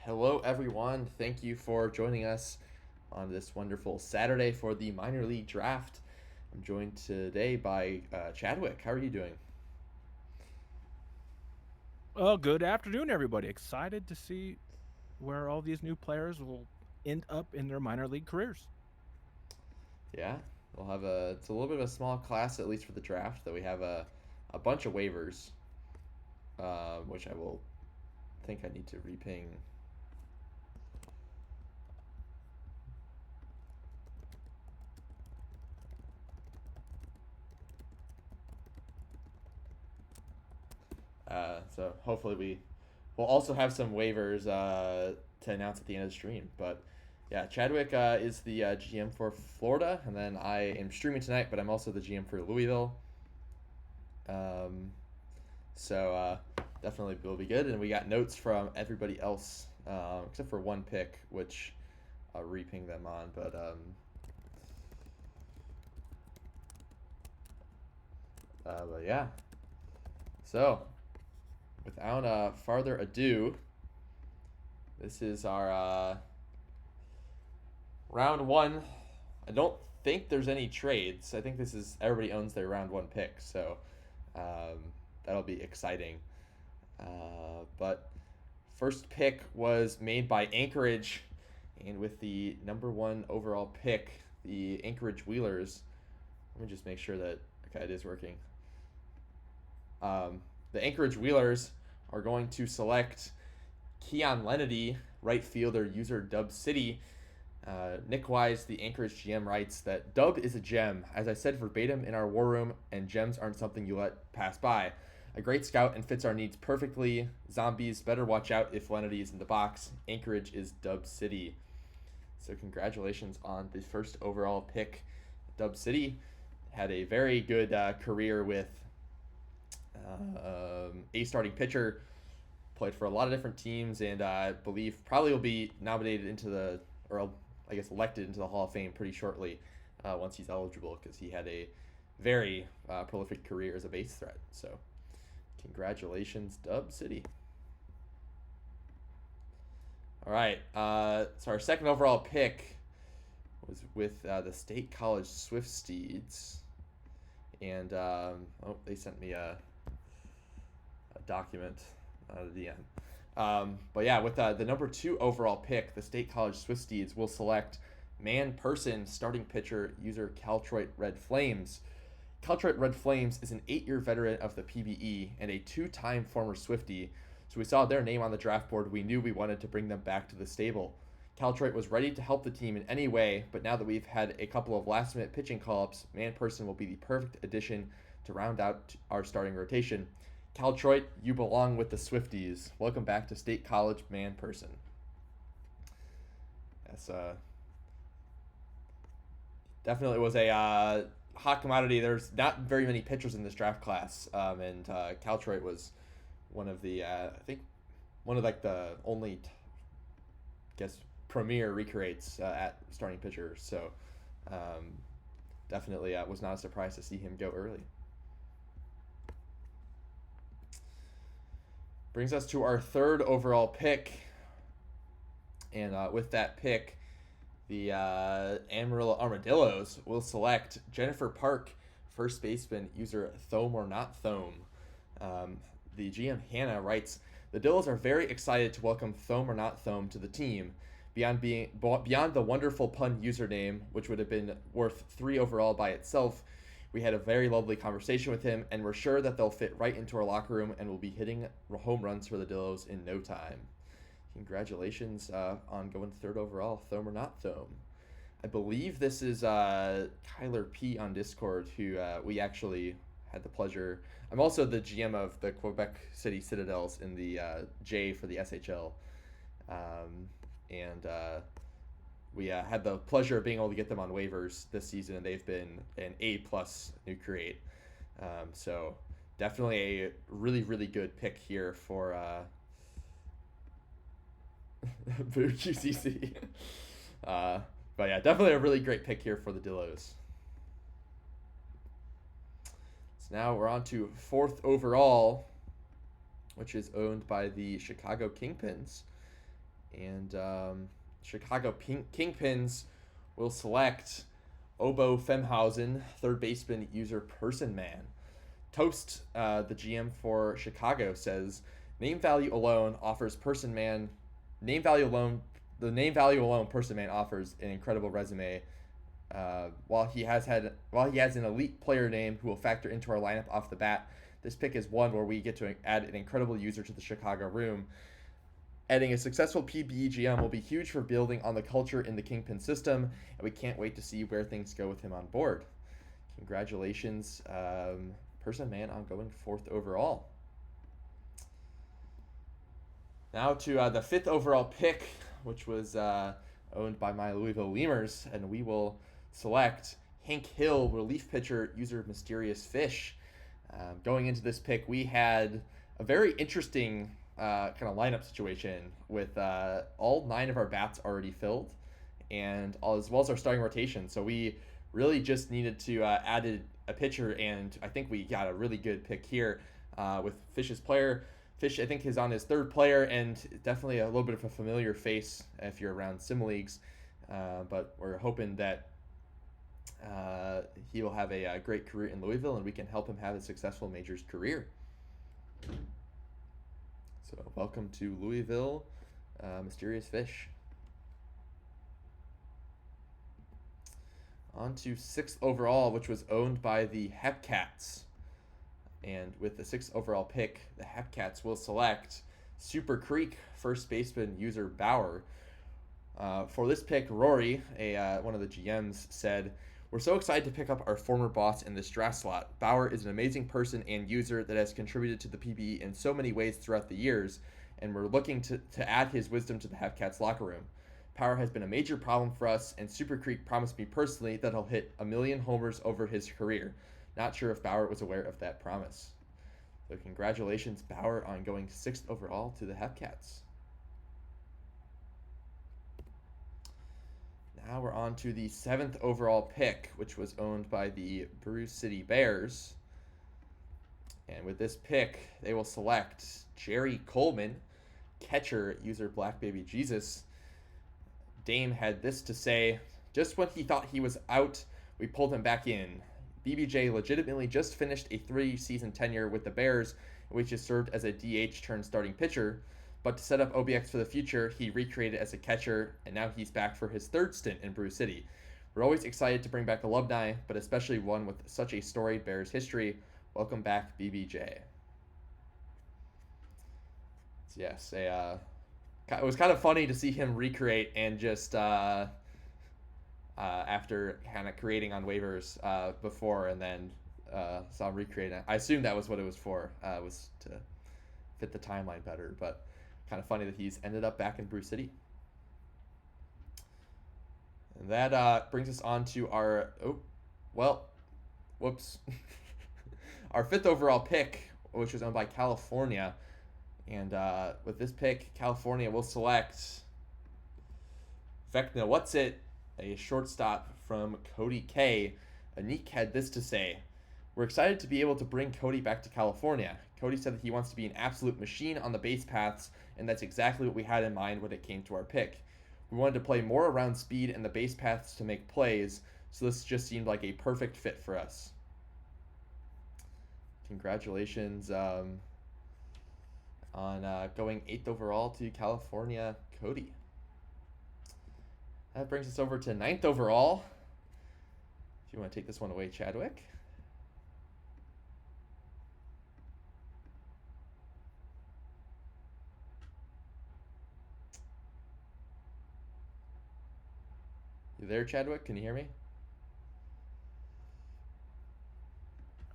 Hello, everyone. Thank you for joining us on this wonderful Saturday for the minor league draft. I'm joined today by Chadwick. How are you doing? Well, good afternoon, everybody. Excited to see where all these new players will end up in their minor league careers. Yeah, it's a little bit of a small class, at least for the draft, though we have a bunch of waivers, which I will think I need to reping. So hopefully we'll also have some waivers to announce at the end of the stream. But yeah, Chadwick is the GM for Florida, and then I am streaming tonight, but I'm also the GM for Louisville. Um, so definitely will be good, and we got notes from everybody else except for one pick, which I'll reping them on. But yeah, so without farther ado, this is our round one. I don't think there's any trades. I think this is everybody owns their round one pick, so that'll be exciting. But first pick was made by Anchorage, and with the number one overall pick, the Anchorage Wheelers. Let me just make sure that okay, it is working. The Anchorage Wheelers are going to select Keon Lenedy, right fielder, user Dub City. Nick Wise, the Anchorage GM, writes that Dub is a gem, as I said verbatim in our war room, and gems aren't something you let pass by. A great scout and fits our needs perfectly. Zombies better watch out if Lenedy is in the box. Anchorage is Dub City. So congratulations on the first overall pick. Dub City had a very good career with a starting pitcher. Played for a lot of different teams, and I believe probably will be nominated into the, or I guess elected into the Hall of Fame pretty shortly once he's eligible, because he had a very prolific career as a base threat. So, congratulations, Dub City. All right, so our second overall pick was with the State College Swift Steeds, and they sent me a document, not a DM. But yeah, with the number two overall pick, the State College Swifties will select man person starting pitcher user Caltroit Red Flames. Caltroit Red Flames is an 8-year veteran of the PBE and a two-time former Swifty, so we saw their name on the draft board. We knew we wanted to bring them back to the stable. Caltroit was ready to help the team in any way, but now that we've had a couple of last-minute pitching call-ups, man person will be the perfect addition to round out our starting rotation. Caltroit, you belong with the Swifties. Welcome back to State College, man person. That's definitely was a hot commodity. There's not very many pitchers in this draft class, and Caltroit was one of the I think one of like the only guess premier recreates at starting pitcher. So um, definitely was not a surprise to see him go early. Brings us to our third overall pick, and with that pick, the Amarillo Armadillos will select Jennifer Park, first baseman, user Thome or not Thome. The GM Hannah writes, the Dillos are very excited to welcome Thome or not Thome to the team. Beyond the wonderful pun username, which would have been worth 3 overall by itself, we had a very lovely conversation with him, and we're sure that they'll fit right into our locker room and will be hitting home runs for the Dillos in no time. Congratulations on going third overall, Thome or not Thome. I believe this is Kyler P on Discord, who we actually had the pleasure. I'm also the GM of the Quebec City Citadels in the J for the SHL, and we had the pleasure of being able to get them on waivers this season, and they've been an A plus new create. So definitely a really good pick here for Boo QCC. But yeah, definitely a really great pick here for the Dillos. So now we're on to fourth overall, which is owned by the Chicago Kingpins. And Chicago Kingpins will select Obo Femhausen, third baseman user Person Man. Toast, the GM for Chicago, says name value alone offers Person Man. Name value alone, the name value alone, Person Man offers an incredible resume. While he has an elite player name who will factor into our lineup off the bat, this pick is one where we get to add an incredible user to the Chicago room. Adding a successful PBGM will be huge for building on the culture in the Kingpin system, and we can't wait to see where things go with him on board. Congratulations, Person Man, on going 4th overall. Now to the 5th overall pick, which was owned by my Louisville Lemurs, and we will select Hank Hill, relief pitcher, user Mysterious Fish. Going into this pick, we had a very interesting kind of lineup situation with all 9 of our bats already filled, and as well as our starting rotation. So we really just needed to add a pitcher, and I think we got a really good pick here with Fish's player. Fish, I think, is on his 3rd player, and definitely a little bit of a familiar face if you're around sim leagues. But we're hoping that he will have a great career in Louisville, and we can help him have a successful majors career. So welcome to Louisville, Mysterious Fish. On to 6th overall, which was owned by the Hepcats. And with the 6th overall pick, the Hepcats will select Super Creek, first baseman user Bauer. For this pick, Rory, one of the GMs, said, "We're so excited to pick up our former boss in this draft slot. Bauer is an amazing person and user that has contributed to the PBE in so many ways throughout the years, and we're looking to add his wisdom to the Hepcats locker room. Power has been a major problem for us, and Super Creek promised me personally that he'll hit 1,000,000 homers over his career. Not sure if Bauer was aware of that promise." So congratulations, Bauer, on going 6th overall to the Hepcats. Now we're on to the 7th overall pick, which was owned by the Brew City Bears. And with this pick, they will select Jerry Coleman, catcher, user Black Baby Jesus. Dame had this to say: "Just when he thought he was out, we pulled him back in. BBJ legitimately just finished a 3-season tenure with the Bears, in which he served as a DH turned starting pitcher. But to set up OBX for the future, he recreated as a catcher, and now he's back for his 3rd stint in Brew City. We're always excited to bring back alumni, but especially one with such a storied Bears history. Welcome back, BBJ." So yes, it was kind of funny to see him recreate and just after kind of creating on waivers before, and then saw him recreate. I assume that was what it was for, was to fit the timeline better, but kind of funny that he's ended up back in Brew City. And that brings us on to our, our 5th overall pick, which was owned by California. And with this pick, California will select Vecna What's It, a shortstop from Cody K. Anik had this to say: "We're excited to be able to bring Cody back to California. Cody said that he wants to be an absolute machine on the base paths, and that's exactly what we had in mind when it came to our pick. We wanted to play more around speed and the base paths to make plays, so this just seemed like a perfect fit for us." Congratulations on going 8th overall to California, Cody. That brings us over to 9th overall. If you want to take this one away, Chadwick. You there, Chadwick? Can you hear me?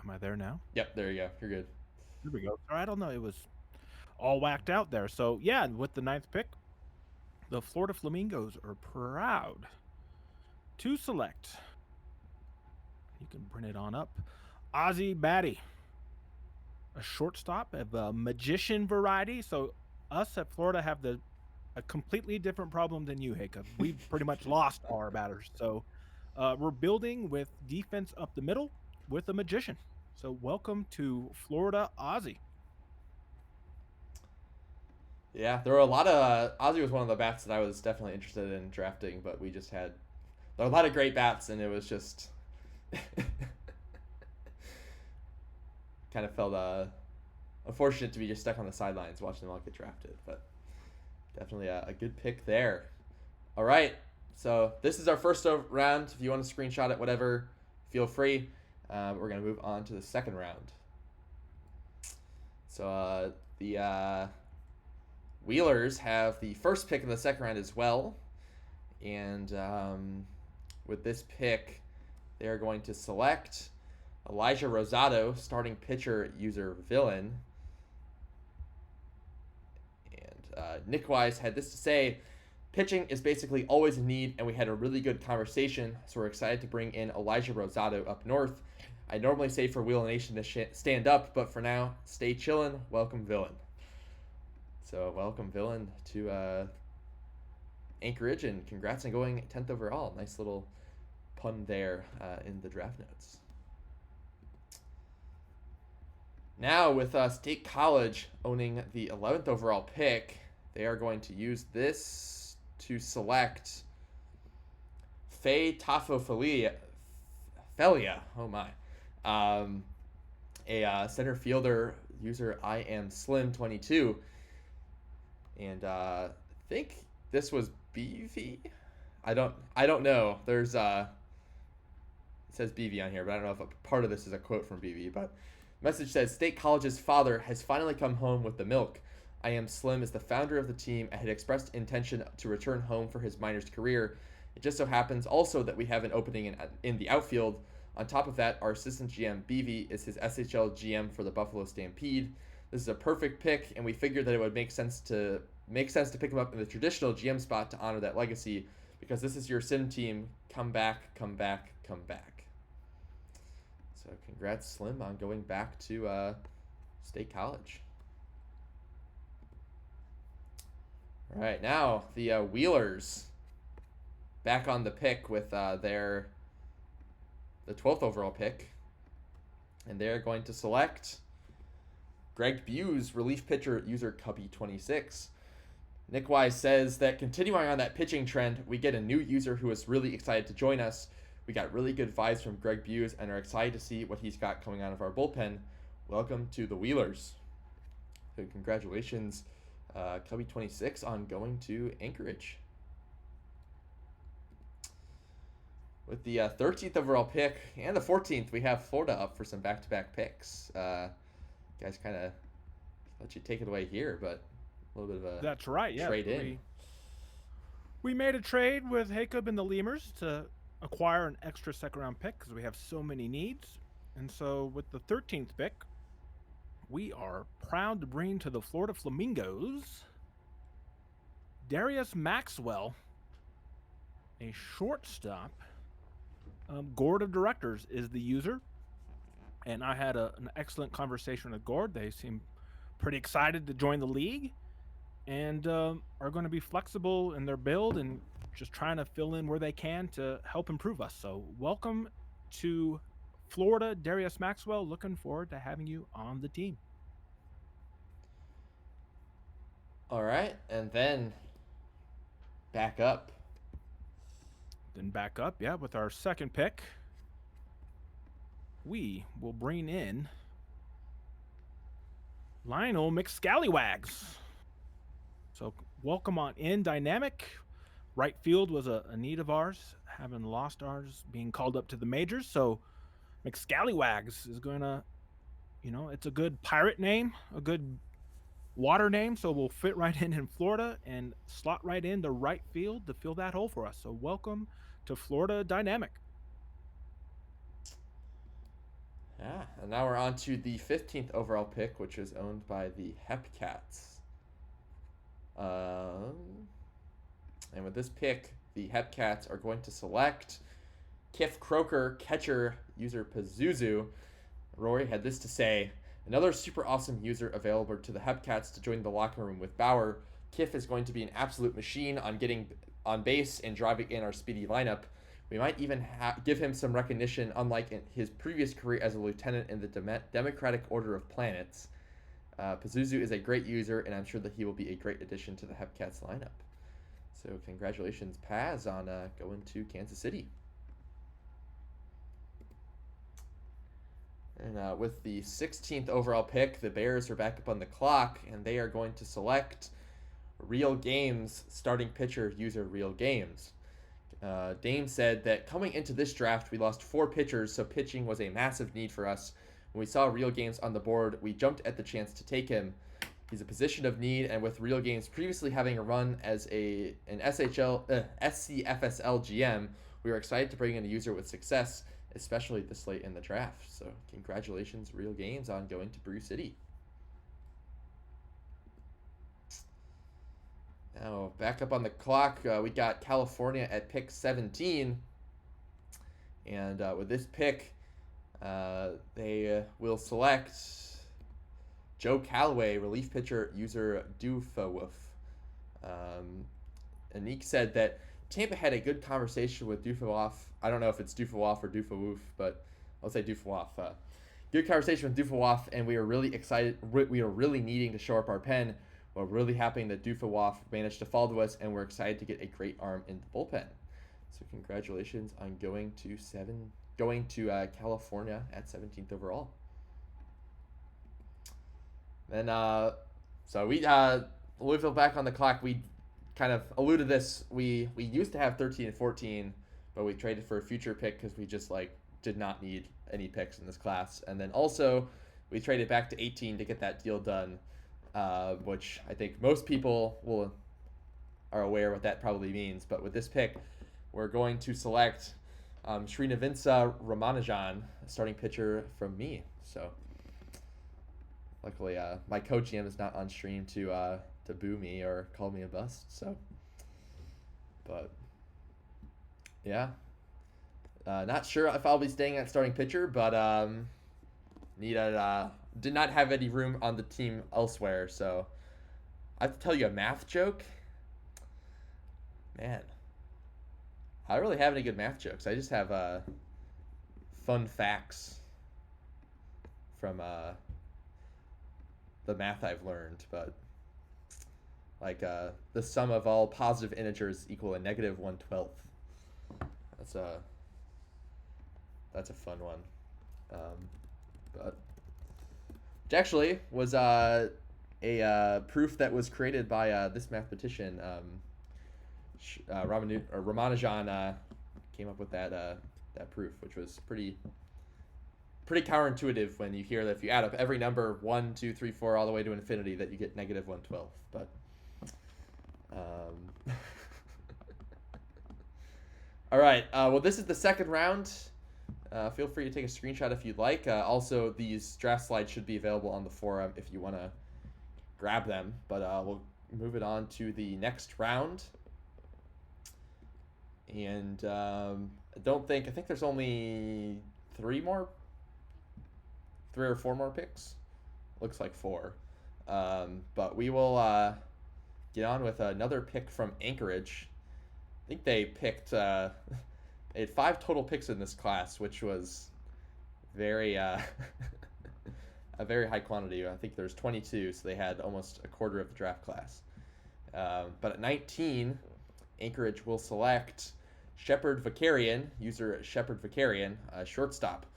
Am I there now? Yep, there you go. You're good. There we go. I don't know. It was all whacked out there. So, yeah, with the 9th pick, the Florida Flamingos are proud to select, you can bring it on up, Ozzie Batty, a shortstop of a magician variety. So us at Florida have a completely different problem than you, Hacob. We've pretty much lost all our batters. So we're building with defense up the middle with a magician. So welcome to Florida, Ozzie. Yeah, there were a lot of Ozzy was one of the bats that I was definitely interested in drafting, but we just had there were a lot of great bats, and it was just kind of felt unfortunate to be just stuck on the sidelines watching them all get drafted. But definitely a good pick there. All right, so this is our first round. If you want to screenshot it, whatever, feel free. We're gonna move on to the second round. So the Wheelers have the first pick in the second round as well, and with this pick, they are going to select Elijah Rosado, starting pitcher, user villain. And Nick Wise had this to say: pitching is basically always in need, and we had a really good conversation, so we're excited to bring in Elijah Rosado up north. I normally say for Wheeler Nation to stand up, but for now, stay chillin'. Welcome, villain. So welcome, villain, to Anchorage, and congrats on going 10th overall. Nice little pun there in the draft notes. Now, with State College owning the 11th overall pick, they are going to use this to select Faye Tafofelia. Oh my. A center fielder, user I am Slim22. And I think this was BV. I don't know. There's it says BV on here, but I don't know if a part of this is a quote from BV. But message says, State College's father has finally come home with the milk. I am Slim is the founder of the team and had expressed intention to return home for his minors career. It just so happens also that we have an opening in the outfield. On top of that, our assistant GM BV is his SHL GM for the Buffalo Stampede. This is a perfect pick, and we figured that it would make sense to pick him up in the traditional GM spot to honor that legacy, because this is your sim team. Come back, come back, come back. So congrats, Slim, on going back to State College. All right, now the Wheelers back on the pick with the 12th overall pick, and they're going to select Greg Buse, relief pitcher, user Cubby26. Nick Wise says that continuing on that pitching trend, we get a new user who is really excited to join us. We got really good vibes from Greg Buse and are excited to see what he's got coming out of our bullpen. Welcome to the Wheelers. So congratulations, Cubby26, on going to Anchorage. With the 13th overall pick and the 14th, we have Florida up for some back-to-back picks. Guys kind of let you take it away here, but a little bit of a That's right, yeah. trade in. We made a trade with Hacob and the Lemurs to acquire an extra second-round pick because we have so many needs. And so with the 13th pick, we are proud to bring to the Florida Flamingos Darius Maxwell, a shortstop. Gord of Directors is the user, and I had an excellent conversation with Gord. They seem pretty excited to join the league, and are going to be flexible in their build and just trying to fill in where they can to help improve us. So welcome to Florida, Darius Maxwell. Looking forward to having you on the team. All right, and then back up. Then back up, yeah, with our second pick, we will bring in Lionel McScallywags. So welcome on in, Dynamic. Right field was a need of ours, having lost ours, being called up to the majors. So McScallywags is going to, it's a good pirate name, a good water name, so we'll fit right in Florida and slot right in the right field to fill that hole for us. So welcome to Florida Dynamic. Yeah, and now we're on to the 15th overall pick, which is owned by the Hepcats. And with this pick, the Hepcats are going to select Kif Croker, catcher, user Pazuzu. Rory had this to say: another super awesome user available to the Hepcats to join the locker room with Bauer. Kif is going to be an absolute machine on getting on base and driving in our speedy lineup. We might even give him some recognition, unlike in his previous career as a lieutenant in the Democratic Order of Planets. Pazuzu is a great user, and I'm sure that he will be a great addition to the Hepcats lineup. So congratulations, Paz, on going to Kansas City. And with the 16th overall pick, the Bears are back up on the clock, and they are going to select Real Games starting pitcher user Real Games. Dame said that coming into this draft, we lost 4 pitchers, so pitching was a massive need for us. When we saw Real Games on the board, we jumped at the chance to take him. He's a position of need, and with Real Games previously having a run as an SCFSL GM, we were excited to bring in a user with success, especially this late in the draft. So congratulations, Real Games, on going to Brew City. Now, back up on the clock, we got California at pick 17. And with this pick, they will select Joe Callaway, relief pitcher, user Doofawoof. Anik said that Tampa had a good conversation with Doofawoof. I don't know if it's Doofawoof or Doofawoof, but I'll say Doofawoof. Good conversation with Doofawoof, and we are really excited. We are really needing to shore up our pen. We're really happy that Doofawoof managed to fall to us, and we're excited to get a great arm in the bullpen. So congratulations on going to California at 17th overall. Then so we Louisville back on the clock. We kind of alluded this. We used to have 13 and 14, but we traded for a future pick because we just did not need any picks in this class. And then also we traded back to 18 to get that deal done. Which I think most people are aware what that probably means. But with this pick, we're going to select Srinavinsa Ramanujan, a starting pitcher from me. So luckily, my co-GM is not on stream to boo me or call me a bust. So, but yeah, not sure if I'll be staying at starting pitcher, but did not have any room on the team elsewhere, so I have to tell you a math joke. Man, I don't really have any good math jokes. I just have fun facts from the math I've learned, but the sum of all positive integers equal a negative 1/12. That's a fun one, but. Which actually was a proof that was created by this mathematician. Ramanujan came up with that proof, which was pretty counterintuitive when you hear that if you add up every number 1, 2, 3, 4 all the way to infinity, that you get negative 1/12. But all right. Well, this is the second round. Feel free to take a screenshot if you'd like. Also, these draft slides should be available on the forum if you want to grab them. But we'll move it on to the next round. And I think there's only 3 or 4 more picks. Looks like 4. But we will get on with another pick from Anchorage. I think they picked... They had 5 total picks in this class, which was very a very high quantity. I think there's 22, so they had almost a quarter of the draft class. But at 19, Anchorage will select Shepard Vicarian, user Shepard Vicarian, shortstop.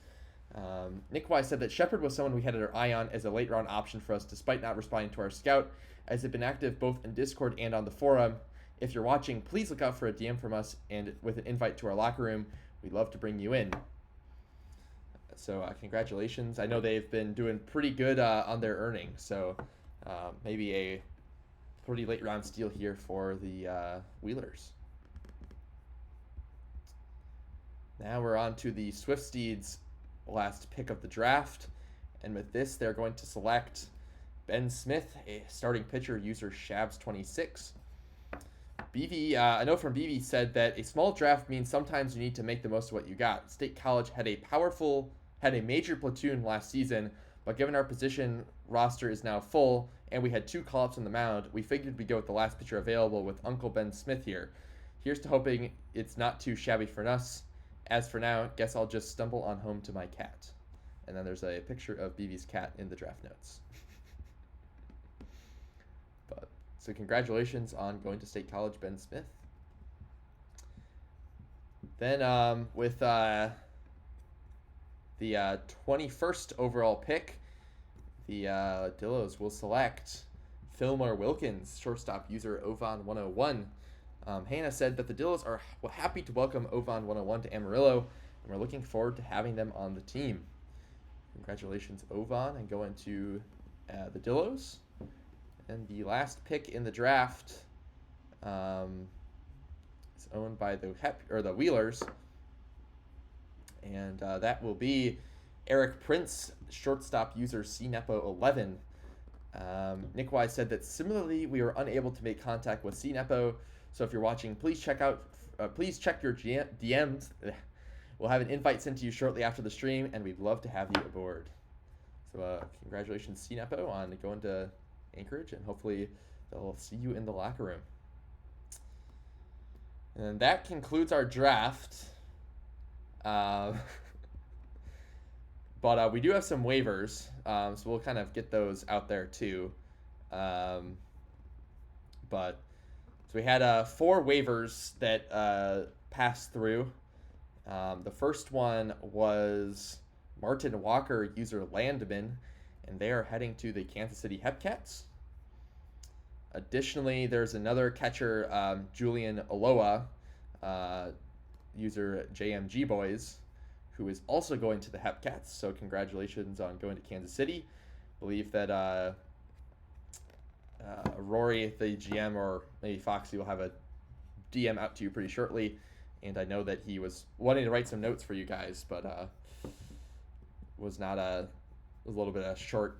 Nick Wise said that Shepard was someone we had our eye on as a late round option for us, despite not responding to our scout, as he'd been active both in Discord and on the forum. If you're watching, please look out for a DM from us and with an invite to our locker room. We'd love to bring you in. So congratulations. I know they've been doing pretty good on their earnings, so maybe a pretty late round steal here for the Wheelers. Now we're on to the Swift Steeds' last pick of the draft, and with this they're going to select Ben Smith, a starting pitcher, user Shabs26. BV, I know from BV said that a small draft means sometimes you need to make the most of what you got. State College had a major platoon last season, but given our position roster is now full and we had 2 call-ups on the mound, we figured we'd go with the last pitcher available with Uncle Ben Smith here. Here's to hoping it's not too shabby for us. As for now, guess I'll just stumble on home to my cat. And then there's a picture of BV's cat in the draft notes. So congratulations on going to State College, Ben Smith. Then with the 21st overall pick, the Dillos will select Fillmore Wilkins, shortstop user Ovan101. Hannah said that the Dillos are happy to welcome Ovan101 to Amarillo, and we're looking forward to having them on the team. Congratulations, Ovan, and going to the Dillos. And the last pick in the draft is owned by the Wheelers, and that will be Eric Prince, shortstop user CNepo11. Nick Wise said that similarly, we were unable to make contact with CNepo, so if you're watching, please check your DMs. We'll have an invite sent to you shortly after the stream, and we'd love to have you aboard. So congratulations, CNepo, on going to Anchorage, and hopefully they'll see you in the locker room. And that concludes our draft. But we do have some waivers, so we'll kind of get those out there too. So we had 4 waivers that passed through. The first one was Martin Walker, user Landman, and they are heading to the Kansas City Hepcats. Additionally, there's another catcher, Julian Aloa, user JMG Boys, who is also going to the Hepcats. So congratulations on going to Kansas City. I believe that Rory, the GM, or maybe Foxy will have a DM out to you pretty shortly. And I know that he was wanting to write some notes for you guys, but was not a little bit of a short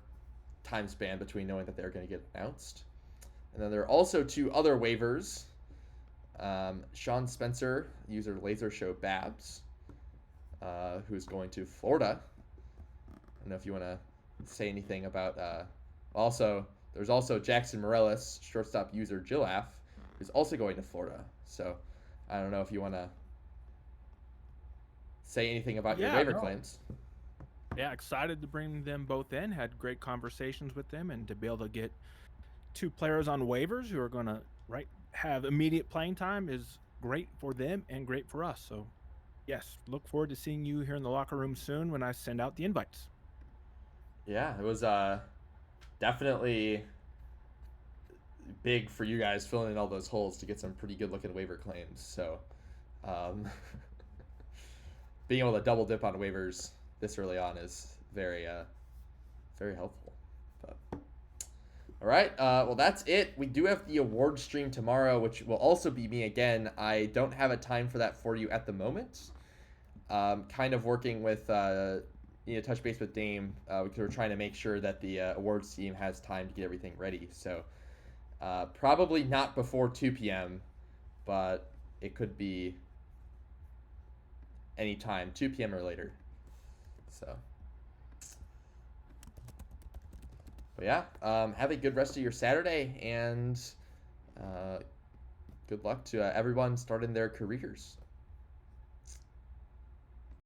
time span between knowing that they're going to get announced. And then there are also 2 other waivers. Sean Spencer, user Laser Show Babs, who's going to Florida. I don't know if you want to say anything about. There's also Jackson Morellis, shortstop user Gillaf, who's also going to Florida. So I don't know if you want to say anything about your waiver claims. Yeah, excited to bring them both in. Had great conversations with them, and to be able to get 2 players on waivers who are going to have immediate playing time is great for them and great for us. So, yes, look forward to seeing you here in the locker room soon when I send out the invites. Yeah, it was definitely big for you guys filling in all those holes to get some pretty good-looking waiver claims. So, being able to double dip on waivers this early on is very, very helpful. But all right, well, that's it. We do have the award stream tomorrow, which will also be me again. I don't have a time for that for you at the moment. Kind of working with, touch base with Dame, because we're trying to make sure that the awards team has time to get everything ready. So probably not before 2 p.m., but it could be any time, 2 p.m. or later. So. But yeah, have a good rest of your Saturday, and good luck to everyone starting their careers.